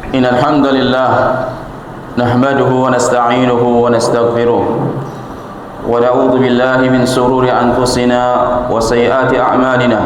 إن الحمد لله نحمده ونستعينه ونستغفره ونعوذ بالله من شرور أنفسنا وسيئات أعمالنا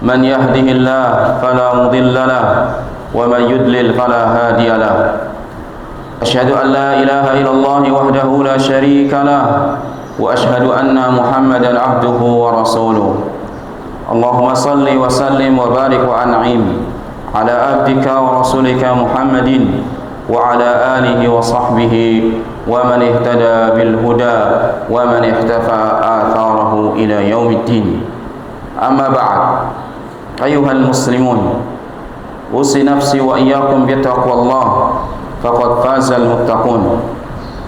من يهده الله فلا مضل له ومن يضلل فلا هادي له أشهد أن لا إله إلا الله وحده لا شريك له وأشهد أن محمدا عبده ورسوله اللهم صل وسلم وبارك وأنعم على عبدك ورسولك محمد وعلى آله وصحبه ومن اهتدى بالهدى ومن اختفى آثاره إلى يوم الدين. أما بعد أيها المسلمون أوصي نفسي وإياكم بتقوى الله فقد فاز المتقون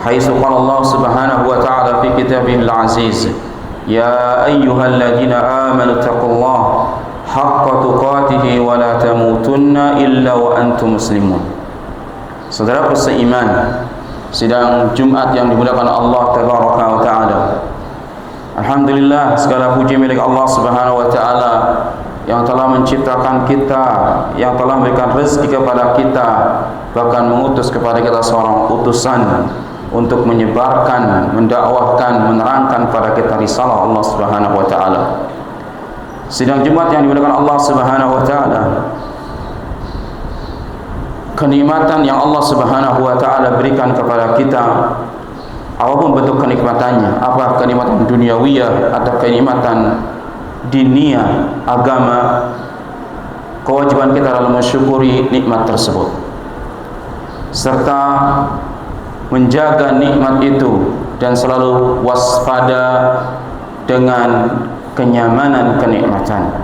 حيث قال الله سبحانه وتعالى في كتابه العزيز يا أيها الذين آمنوا اتقوا الله حق تقاته ولا تموتن إلا وأنتم مسلمون. Saudaraku seiman, sidang Jumat yang dimuliakan Allah Tabaraka wa Ta'ala. Alhamdulillah, segala puji milik Allah Subhanahu wa Ta'ala yang telah menciptakan kita, yang telah memberikan rezeki kepada kita, bahkan mengutus kepada kita seorang utusan untuk menyebarkan, mendakwahkan, menerangkan kepada kita risalah Allah Subhanahu wa Ta'ala. Sidang Jumat yang dimuliakan Allah Subhanahu wa Ta'ala, kenikmatan yang Allah Subhanahu wa Ta'ala berikan kepada kita, apapun bentuk kenikmatannya, apa kenikmatan duniawiyah atau kenikmatan dinia, agama, kewajiban kita dalam mensyukuri nikmat tersebut serta menjaga nikmat itu dan selalu waspada dengan kenyamanan kenikmatan.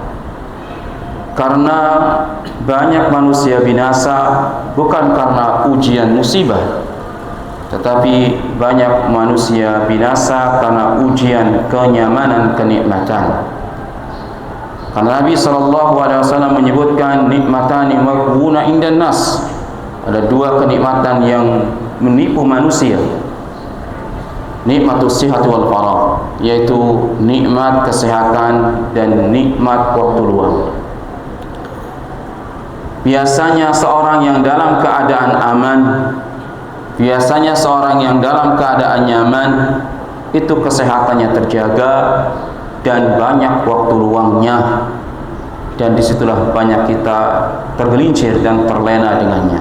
Karena banyak manusia binasa bukan karena ujian musibah, tetapi banyak manusia binasa karena ujian kenyamanan kenikmatan. Karena Nabi SAW menyebutkan nikmatani maghbuna indan nas, ada dua kenikmatan yang menipu manusia. Nikmatus sihhati wal faragh, yaitu nikmat kesehatan dan nikmat waktu luang. Biasanya seorang yang dalam keadaan aman, biasanya seorang yang dalam keadaan nyaman, itu kesehatannya terjaga dan banyak waktu luangnya, dan disitulah banyak kita tergelincir dan terlena dengannya.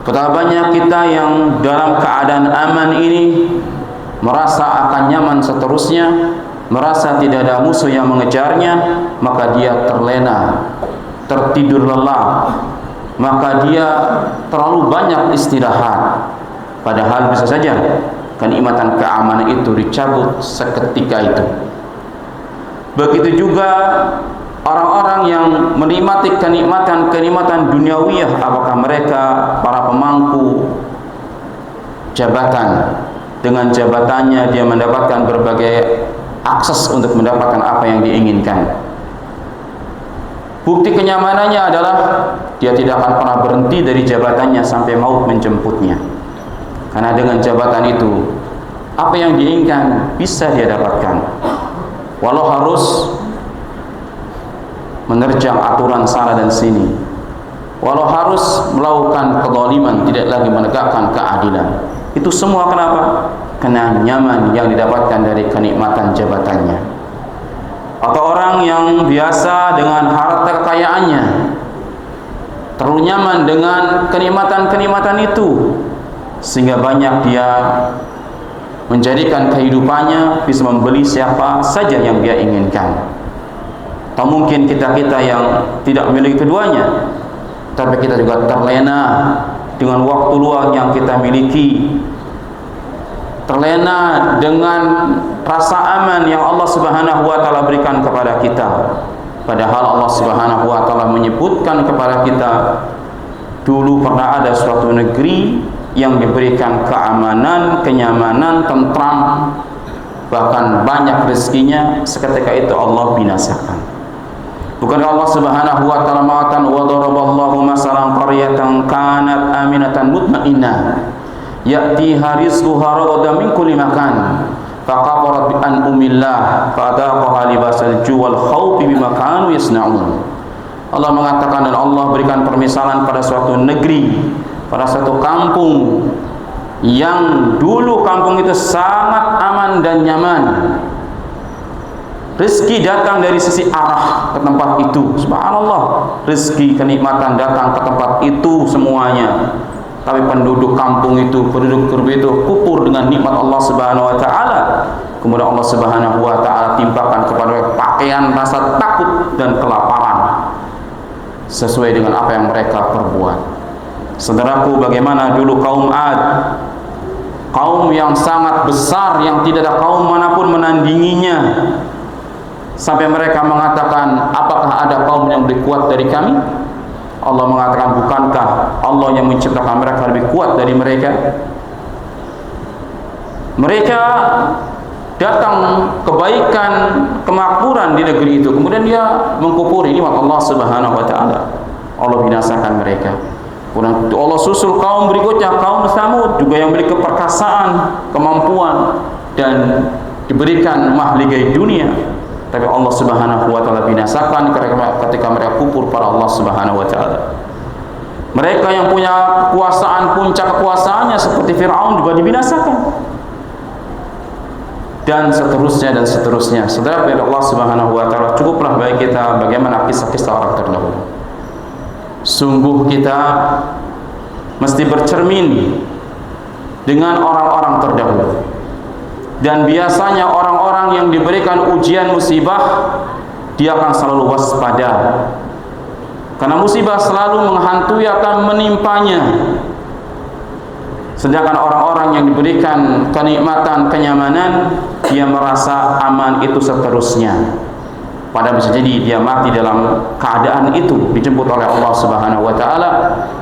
Betapa banyak kita yang dalam keadaan aman ini merasa akan nyaman seterusnya, merasa tidak ada musuh yang mengejarnya, maka dia terlena, tertidur lelap, maka dia terlalu banyak istirahat. Padahal bisa saja kenikmatan keamanan itu dicabut seketika itu. Begitu juga orang-orang yang menikmati kenikmatan duniawiyah, apakah mereka para pemangku jabatan, dengan jabatannya dia mendapatkan berbagai akses untuk mendapatkan apa yang diinginkan. Bukti kenyamanannya adalah dia tidak akan pernah berhenti dari jabatannya sampai maut menjemputnya. Karena dengan jabatan itu, apa yang diinginkan bisa dia dapatkan. Walau harus menerjang aturan sana dan sini, walau harus melakukan kezaliman, tidak lagi menegakkan keadilan. Itu semua kenapa? Karena nyaman yang didapatkan dari kenikmatan jabatannya. Atau orang yang biasa dengan harta kekayaannya, terlalu nyaman dengan kenikmatan-kenikmatan itu, sehingga banyak dia menjadikan kehidupannya bisa membeli siapa saja yang dia inginkan. Atau mungkin kita yang tidak memiliki keduanya, tapi kita juga terlena dengan waktu luang yang kita miliki, terlena dengan rasa aman yang Allah Subhanahu wa Ta'ala berikan kepada kita. Padahal Allah Subhanahu wa Ta'ala menyebutkan kepada kita, dulu pernah ada suatu negeri yang diberikan keamanan, kenyamanan, tentram, bahkan banyak rezekinya, seketika itu Allah binasakan. Bukankah Allah Subhanahu wa Ta'ala mengatakan, wa daraballahu masalan qaryatan kanat aminatan mutmainnah ya'tiha rizquha ragadan min kulli makan faqafarat bi an'amillah fadaqaha libasal ju'al khawfi bima kanu yasna'un. Allah mengatakan, dan Allah berikan permisalan pada suatu negeri, pada suatu kampung yang dulu kampung itu sangat aman dan nyaman. Rezeki datang dari sisi arah ke tempat itu. Subhanallah, rezeki kenikmatan datang ke tempat itu semuanya. Tapi penduduk kampung itu, penduduk kurbi itu kupur dengan nikmat Allah Subhanahu wa taala. Kemudian Allah Subhanahu wa taala timpakan kepada mereka pakaian rasa takut dan kelaparan sesuai dengan apa yang mereka perbuat. Saudaraku, bagaimana dulu kaum Ad, kaum yang sangat besar yang tidak ada kaum manapun menandinginya, sampai mereka mengatakan, apakah ada kaum yang lebih kuat dari kami? Allah mengatakan, bukankah Allah yang menciptakan mereka lebih kuat dari mereka? Mereka datang kebaikan, kemakmuran di negeri itu, kemudian dia mengkufuri nikmat Allah Subhanahu wa taala. Allah binasakan mereka. Kemudian Allah susul kaum berikutnya, kaum Tsamud juga yang memiliki keperkasaan, kemampuan, dan diberikan mahligai dunia. Tapi Allah Subhanahu wa taala binasakan ketika mereka kufur pada Allah Subhanahu wa taala. Mereka yang punya kekuasaan, puncak kekuasaannya seperti Firaun juga dibinasakan. Dan seterusnya dan seterusnya. Saudara dari Allah Subhanahu wa taala, cukuplah bagi kita bagaimana kisah-kisah orang terdahulu. Sungguh kita mesti bercermin dengan orang-orang terdahulu. Dan biasanya orang-orang yang diberikan ujian musibah, dia akan selalu waspada, karena musibah selalu menghantui, akan menimpanya. Sedangkan orang-orang yang diberikan kenikmatan, kenyamanan, dia merasa aman itu seterusnya. Padahal bisa jadi dia mati dalam keadaan itu, dijemput oleh Allah Subhanahu wa taala.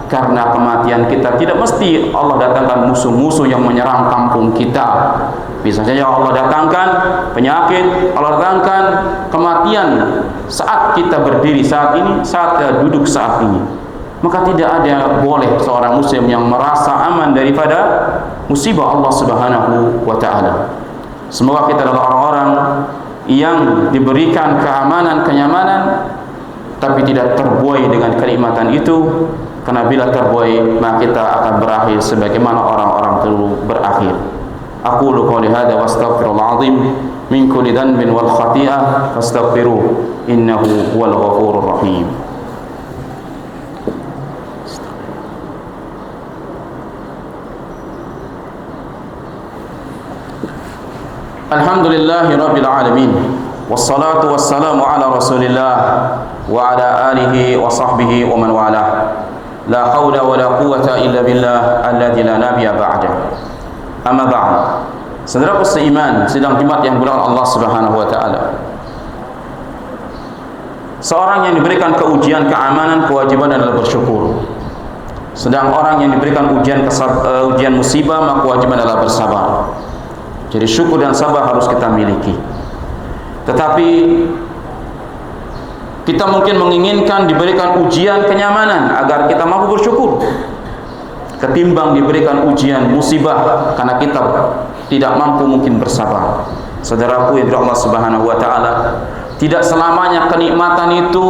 Karena kematian kita tidak mesti Allah datangkan musuh-musuh yang menyerang kampung kita. Bisa saja Allah datangkan penyakit, Allah datangkan kematian saat kita berdiri saat ini, saat duduk saat ini. Maka tidak ada boleh seorang muslim yang merasa aman daripada musibah Allah Subhanahu wa taala. Semoga kita adalah orang-orang yang diberikan keamanan, kenyamanan, tapi tidak terbuai dengan kenikmatan itu, karena bila terbuai maka kita akan berakhir sebagaimana orang-orang dulu berakhir. Aqulu qouli hadza wa astaghfirullah azim min kulli dhanbin wal khati'ah fastaghfiruh innahu huwal ghafurur rahim. Alhamdulillahi rabbil alamin, wassalatu wassalamu ala rasulillah wa ala alihi wa sahbihi wa man walah. La hawla wa la quwwata illa billah alladzi la nabiyya ba'da. Amma ba'd. Saudaraku seiman, sidang Jumat yang dimuliakan Allah Subhanahu wa taala. Seorang yang diberikan keujian keamanan, kewajiban adalah bersyukur. Sedang orang yang diberikan ujian musibah, maka kewajiban adalah bersabar. Jadi syukur dan sabar harus kita miliki. Tetapi kita mungkin menginginkan diberikan ujian kenyamanan agar kita mampu bersyukur, ketimbang diberikan ujian musibah karena kita tidak mampu mungkin bersabar. Saudaraku yang dirahmati Allah Subhanahu wa taala, tidak selamanya kenikmatan itu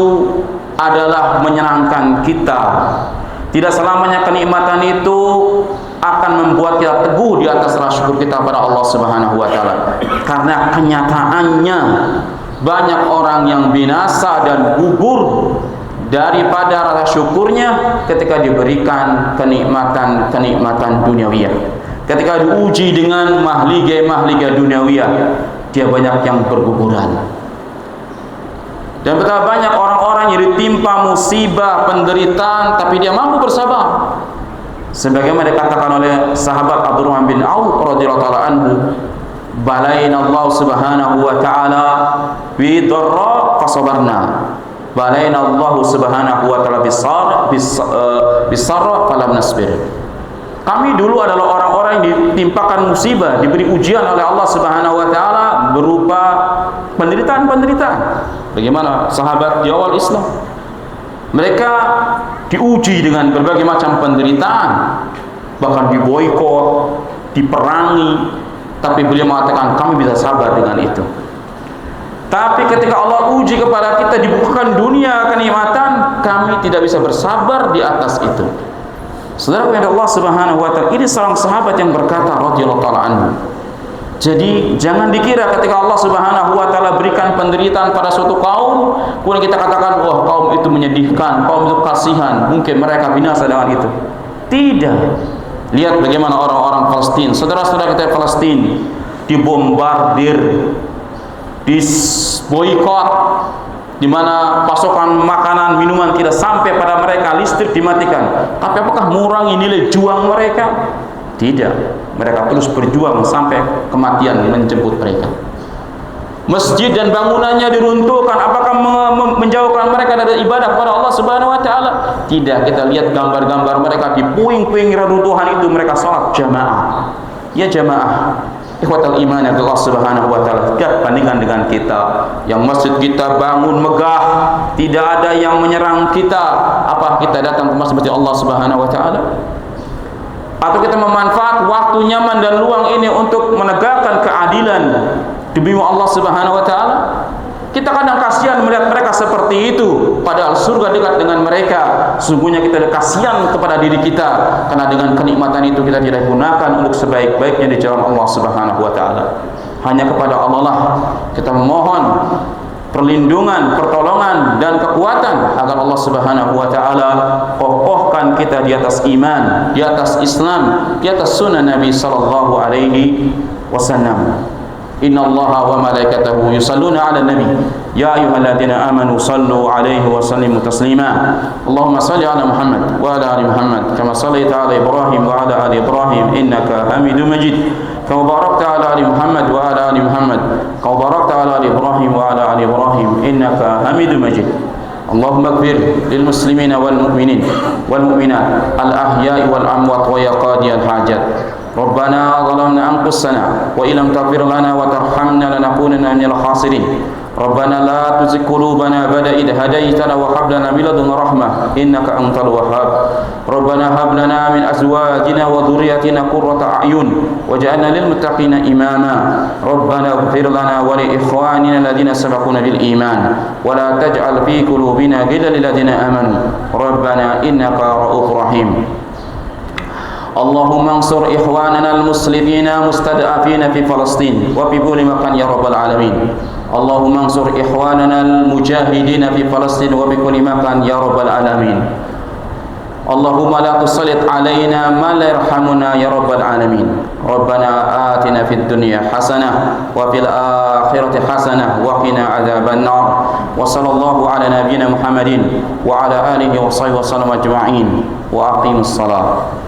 adalah menyenangkan kita. Tidak selamanya kenikmatan itu akan membuat kita teguh di atas rasa syukur kita pada Allah Subhanahu wa taala. Karena kenyataannya banyak orang yang binasa dan gugur daripada rasa syukurnya ketika diberikan kenikmatan duniawiyah. Ketika diuji dengan mahligai duniawiyah, dia banyak yang berguguran. Dan betapa banyak orang-orang yang ditimpa musibah, penderitaan, tapi dia mampu bersabar. Sebagaimana dikatakan oleh sahabat Abdurrahman bin Auf radhiyallahu taala anhu, balaina Allah Subhanahu wa taala bi dharra fasabarna. Balaina Allah Subhanahu wa taala bisarra falam nasbir. Kami dulu adalah orang-orang yang ditimpakan musibah, diberi ujian oleh Allah Subhanahu wa taala berupa penderitaan-penderitaan. Bagaimana sahabat di awal Islam? Mereka diuji dengan berbagai macam penderitaan, bahkan diboikot, diperangi, tapi beliau mengatakan kami bisa sabar dengan itu. Tapi ketika Allah uji kepada kita, dibukakan dunia kenikmatan, kami tidak bisa bersabar di atas itu. Saudara kepada Allah Subhanahu wa taala, ini seorang sahabat yang berkata radhiyallahu taala anhu. Jadi jangan dikira ketika Allah Subhanahu wa taala berikan penderitaan pada suatu kaum, kemudian kita katakan wah kaum itu menyedihkan, kaum itu kasihan, mungkin mereka binasa dengan itu. Tidak. Lihat bagaimana orang-orang Palestina, saudara-saudara kita Palestina dibombardir, diboikot, di mana pasokan makanan, minuman tidak sampai pada mereka, listrik dimatikan. Tapi apakah mengurangi nilai juang mereka? Tidak. Mereka terus berjuang sampai kematian menjemput mereka. Masjid dan bangunannya diruntuhkan. Apakah menjauhkan mereka dari ibadah kepada Allah Subhanahu wa taala? Tidak. Kita lihat gambar-gambar mereka di puing-puing reruntuhan itu, mereka salat jamaah. Ya jamaah. Ikhwatal iman ya Allah Subhanahu wa taala. Tidak bandingkan dengan kita yang masjid kita bangun megah, tidak ada yang menyerang kita. Apa kita datang ke masjid Allah Subhanahu wa taala? Atau kita memanfaat waktu nyaman dan luang ini untuk menegakkan keadilan demi Allah Subhanahu wa taala? Kita kadang kasihan melihat mereka seperti itu, padahal surga dekat dengan mereka. Sungguhnya kita ada kasihan kepada diri kita, karena dengan kenikmatan itu kita tidak gunakan untuk sebaik-baiknya di jalan Allah Subhanahu wa taala. Hanya kepada Allah lah kita memohon perlindungan, pertolongan dan kekuatan agar Allah Subhanahu wa taala kokohkan kita di atas iman, di atas Islam, di atas sunnah Nabi sallallahu alaihi wasallam. Inna Allaha wa malaikatahu yusalluna 'alan nabi ya ayyuhalladzina amanu sallu 'alaihi wa sallimu taslima. Allahumma salli 'ala Muhammad wa 'ala ali Muhammad kama shallaita 'ala Ibrahim wa 'ala ali Ibrahim innaka Hamidum Majid. Kama barakta 'ala ali Muhammad wa 'ala ali Muhammad kama barakta 'ala ali Ibrahim wa 'ala ali Ibrahim innaka Hamidum Majid. Allahumma ighfir lil muslimina wal mu'minin wal mu'minat al ahya'i wal amwat wa ya qadiyal hajat. Rabbana zalamna anfusana wa illam taghfir lana wa tarhamna lanakunanna minal khasirin. Rabbana la tuzigh qulubana ba'da idh hadaytana wa hab lana min ladunka rahmah innaka antal wahhab. Rabbana hab lana min azwajina wa dhurriyyatina qurrata a'yun waj'alna lil muttaqina imama. Rabbana ighfir lana wa li ikhwanina alladhina sabaquna bil iman wa la taj'al fi qulubina ghillan lil ladzina amanu. Rabbana innaka ra'ufur rahim. Allahumma ansur ikhwanana al-muslimina mustad'afina fi Palestin wa fi kulli makan ya rabbal alamin. Allahumma ansur ikhwanana al-mujahidina fi Palestin wa fi kulli makan ya rabbal alamin. Allahumma la tusallit alaina ma la yarhamuna ya rabbal alamin. Rabbana atina fid dunya hasanah wa fil akhirati hasanah wa qina adzaban nar. Wa sallallahu ala nabiyyina Muhammadin wa ala alihi wa sahbihi wa sallam ajma'in wa aqimus salat.